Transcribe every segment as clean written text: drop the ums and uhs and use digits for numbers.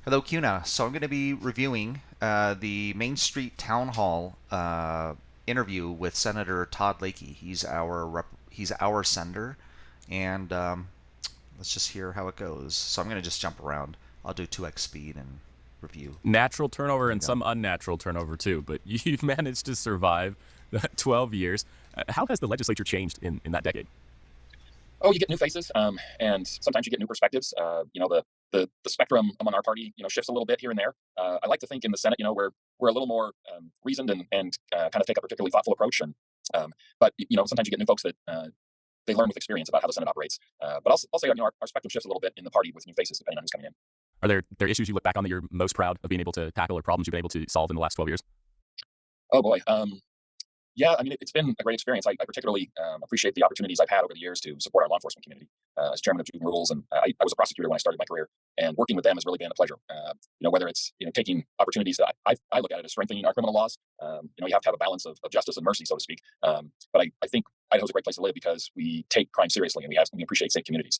Hello, Cuna. So I'm going to be reviewing the Main Street Town Hall interview with Senator Todd Lakey. He's our senator, and let's just hear how it goes. So I'm going to just jump around. I'll do 2x speed and review. Natural turnover Here we and go. some unnatural turnover too, but you've managed to survive 12 years. How has the legislature changed in that decade? Oh, you get new faces, and sometimes you get new perspectives. The spectrum among our party, shifts a little bit here and there. I like to think in the Senate, we're a little more reasoned and kind of take a particularly thoughtful approach. But sometimes you get new folks that they learn with experience about how the Senate operates. But I'll say, our spectrum shifts a little bit in the party with new faces depending on who's coming in. Are there issues you look back on that you're most proud of being able to tackle or problems you've been able to solve in the last 12 years? Oh boy. Yeah, I mean, it's been a great experience. I particularly appreciate the opportunities I've had over the years to support our law enforcement community. As chairman of Juvenile Rules, and I was a prosecutor when I started my career, and working with them has really been a pleasure. Whether it's taking opportunities that I look at it as strengthening our criminal laws. You have to have a balance of justice and mercy, so to speak. But I think Idaho's a great place to live because we take crime seriously and we appreciate safe communities.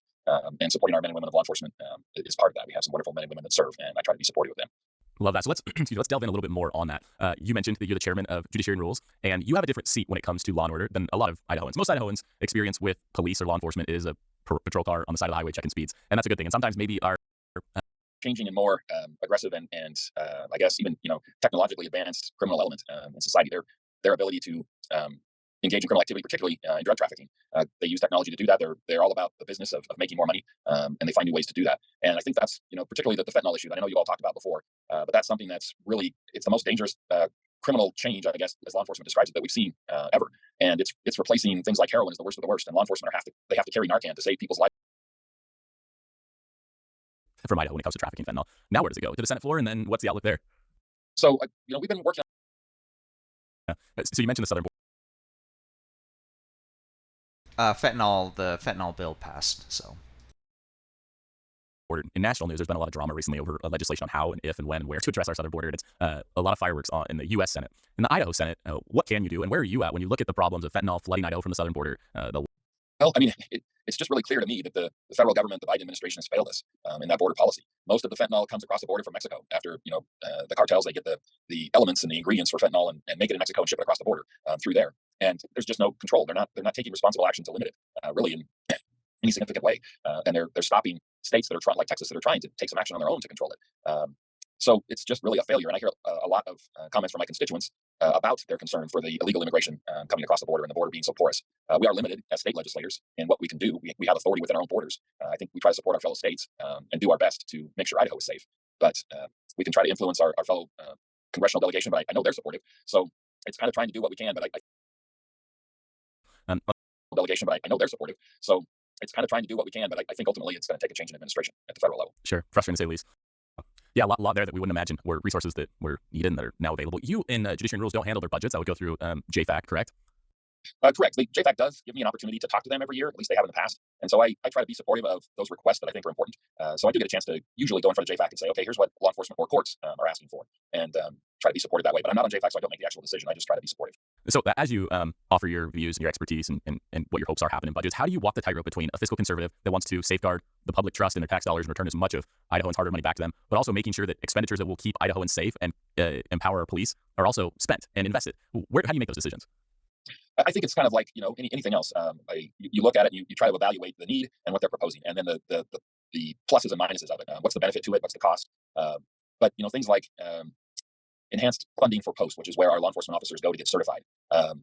And supporting our men and women of law enforcement is part of that. We have some wonderful men and women that serve, and I try to be supportive of them. Love that. So let's let's delve in a little bit more on that. You mentioned that you're the chairman of Judiciary and Rules, and you have a different seat when it comes to law and order than a lot of Idahoans. Most Idahoans' experience with police or law enforcement is a patrol car on the side of the highway checking speeds, and that's a good thing. And sometimes maybe our Changing and more aggressive and I guess even technologically advanced criminal element in society. Their ability to engage in criminal activity, particularly in drug trafficking. They use technology to do that. They're all about the business of making more money, and they find new ways to do that. And I think that's particularly the fentanyl issue that I know you all talked about before. But that's something that's really it's the most dangerous. Criminal change, I guess, as law enforcement describes it, that we've seen ever, and it's replacing things like heroin as the worst of the worst. And law enforcement they have to carry Narcan to save people's lives. from Idaho when it comes to trafficking fentanyl. Now where does it go? To the Senate floor, and then what's the outlook there? So we've been working. So you mentioned the southern The fentanyl bill passed. So border. In national news, there's been a lot of drama recently over legislation on how and if and when and where to address our southern border. And it's a lot of fireworks in the U.S. Senate. In the Idaho Senate, what can you do, and where are you at when you look at the problems of fentanyl flooding Idaho from the southern border? Well, I mean, it's just really clear to me that the federal government, the Biden administration, has failed us in that border policy. Most of the fentanyl comes across the border from Mexico. After the cartels, they get the elements and the ingredients for fentanyl and make it in Mexico and ship it across the border through there. And there's just no control. They're not taking responsible action to limit it really in any significant way. And they're stopping states that are trying, like Texas, that are trying to take some action on their own to control it. So it's just really a failure. And I hear a lot of comments from my constituents about their concern for the illegal immigration coming across the border and the border being so porous. We are limited as state legislators in what we can do. We have authority within our own borders. I think we try to support our fellow states and do our best to make sure Idaho is safe. But we can try to influence our fellow congressional delegation, but I know they're supportive. So it's kind of trying to do what we can, but Um, delegation, but I know they're supportive. So it's kind of trying to do what we can, but I think ultimately it's going to take a change in administration at the federal level. sure, frustrating to say the least. Yeah, a lot there that we wouldn't imagine were resources that were needed and that are now available. You in Judiciary and Rules don't handle their budgets. That would go through JFAC, correct? Correct. The JFAC does give me an opportunity to talk to them every year. At least they have in the past. And so I try to be supportive of those requests that I think are important. So I do get a chance to usually go in front of JFAC and say, okay, here's what law enforcement or courts are asking for, and try to be supportive that way. But I'm not on JFAC, so I don't make the actual decision. I just try to be supportive. So as you offer your views and your expertise and what your hopes are happening in budgets, how do you walk the tightrope between a fiscal conservative that wants to safeguard the public trust in their tax dollars and return as much of Idahoans' hard-earned money back to them, but also making sure that expenditures that will keep Idahoans safe and empower our police are also spent and invested? How do you make those decisions? I think it's kind of like anything else. You look at it, and you try to evaluate the need and what they're proposing, and then the pluses and minuses of it. What's the benefit to it? What's the cost? But things like enhanced funding for post, which is where our law enforcement officers go to get certified,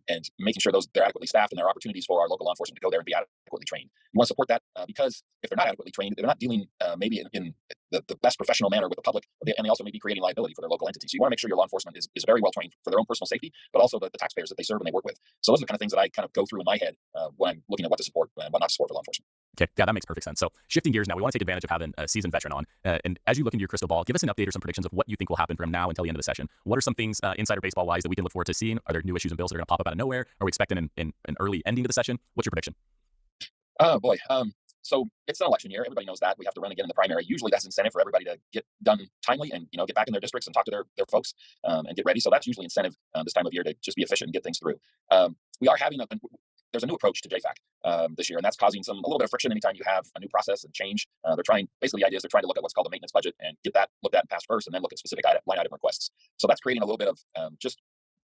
and making sure they're adequately staffed and there are opportunities for our local law enforcement to go there and be adequately trained. You want to support that because if they're not adequately trained, they're not dealing maybe in the best professional manner with the public, and they also may be creating liability for their local entities. So you want to make sure your law enforcement is very well trained for their own personal safety, but also the taxpayers that they serve and they work with. So those are the kind of things that I kind of go through in my head when I'm looking at what to support and what not to support for law enforcement. Okay, yeah, that makes perfect sense. So shifting gears now, we want to take advantage of having a seasoned veteran on. And as you look into your crystal ball, give us an update or some predictions of what you think will happen from now until the end of the session. What are some things insider baseball wise that we can look forward to seeing? Are there new issues and bills that are going to pop up out of nowhere? Are we expecting an early ending to the session? What's your prediction? Oh boy. So it's an election year. Everybody knows that we have to run again in the primary. Usually that's incentive for everybody to get done timely and get back in their districts and talk to their folks and get ready. So that's usually incentive this time of year to just be efficient and get things through. We are having there's a new approach to JFAC this year, and that's causing a little bit of friction anytime you have a new process and change. They're trying, basically the idea is they're trying to look at what's called the maintenance budget and get that looked at and passed first, and then look at specific line item requests. So that's creating a little bit of just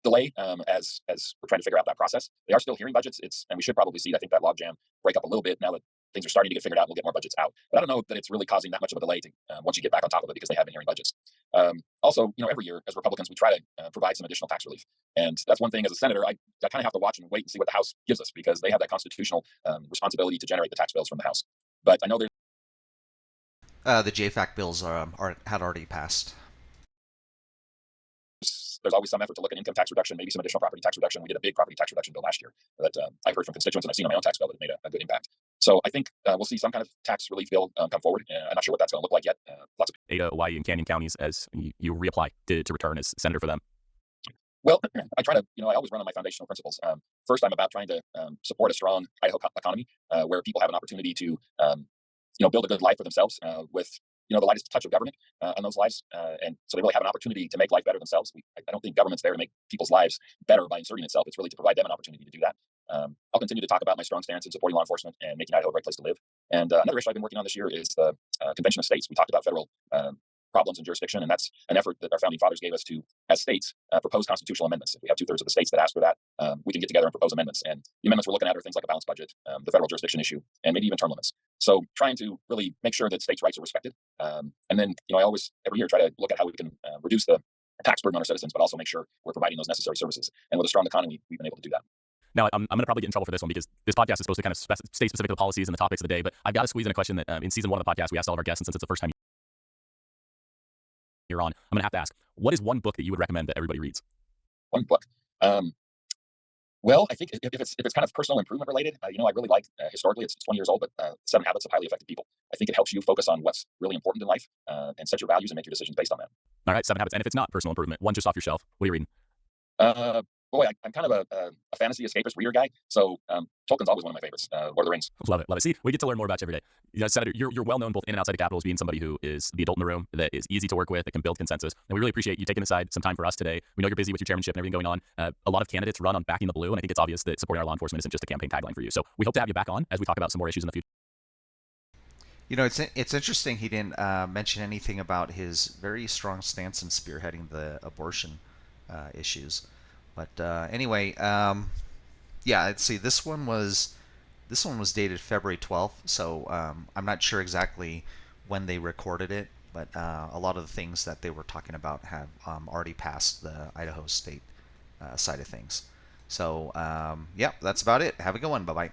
delay as we're trying to figure out that process. They are still hearing budgets. And we should probably see, I think, that logjam break up a little bit now that things are starting to get figured out. We'll get more budgets out, but I don't know that it's really causing that much of a delay to once you get back on top of it, because they have been hearing budgets. Also, every year as Republicans, we try to provide some additional tax relief, and that's one thing as a senator I kind of have to watch and wait and see what the House gives us, because they have that constitutional responsibility to generate the tax bills from the House. But I know The JFAC bills had already passed. there's always some effort to look at income tax reduction, maybe some additional property tax reduction. We did a big property tax reduction bill last year that I've heard from constituents, and I've seen on my own tax bill that it made a good impact. So I think we'll see some kind of tax relief bill come forward. I'm not sure what that's going to look like yet. Lots of Ada, Hawaii, and Canyon counties as you reapply to return as senator for them. Well, I try to, I always run on my foundational principles. First, I'm about trying to support a strong Idaho economy where people have an opportunity to, build a good life for themselves with, the lightest touch of government on those lives. And so they really have an opportunity to make life better themselves. I don't think government's there to make people's lives better by inserting itself. It's really to provide them an opportunity to do that. I'll continue to talk about my strong stance in supporting law enforcement and making Idaho a great place to live. And another issue I've been working on this year is the Convention of States. We talked about federal problems and jurisdiction, and that's an effort that our founding fathers gave us to, as states, propose constitutional amendments. If we have 2/3 of the states that ask for that, we can get together and propose amendments. And the amendments we're looking at are things like a balanced budget, the federal jurisdiction issue, and maybe even term limits. So trying to really make sure that states' rights are respected. And then, I always, every year, try to look at how we can reduce the tax burden on our citizens, but also make sure we're providing those necessary services. And with a strong economy, we've been able to do that. Now, I'm going to probably get in trouble for this one because this podcast is supposed to kind of stay specific to the policies and the topics of the day, but I've got to squeeze in a question that in season 1 of the podcast, we asked all of our guests, and since it's the first time you're on, I'm going to have to ask, what is one book that you would recommend that everybody reads? One book. Well, I think if it's kind of personal improvement related, I really like, historically, it's 20 years old, but 7 Habits of Highly Effective People. I think it helps you focus on what's really important in life and set your values and make your decisions based on that. All right, 7 Habits. And if it's not personal improvement, one just off your shelf, what are you reading? Boy, I'm kind of a fantasy escapist reader guy, so Tolkien's always one of my favorites. Lord of the Rings. Love it. See, we get to learn more about you every day. Senator, you're well known both in and outside the Capitol as being somebody who is the adult in the room, that is easy to work with, that can build consensus. And we really appreciate you taking aside some time for us today. We know you're busy with your chairmanship and everything going on. A lot of candidates run on backing the blue, and I think it's obvious that supporting our law enforcement isn't just a campaign tagline for you. So we hope to have you back on as we talk about some more issues in the future. It's interesting he didn't mention anything about his very strong stance in spearheading the abortion issues. But anyway, let's see. This one was dated February 12th, so I'm not sure exactly when they recorded it, but a lot of the things that they were talking about have already passed the Idaho State side of things. So that's about it. Have a good one. Bye bye.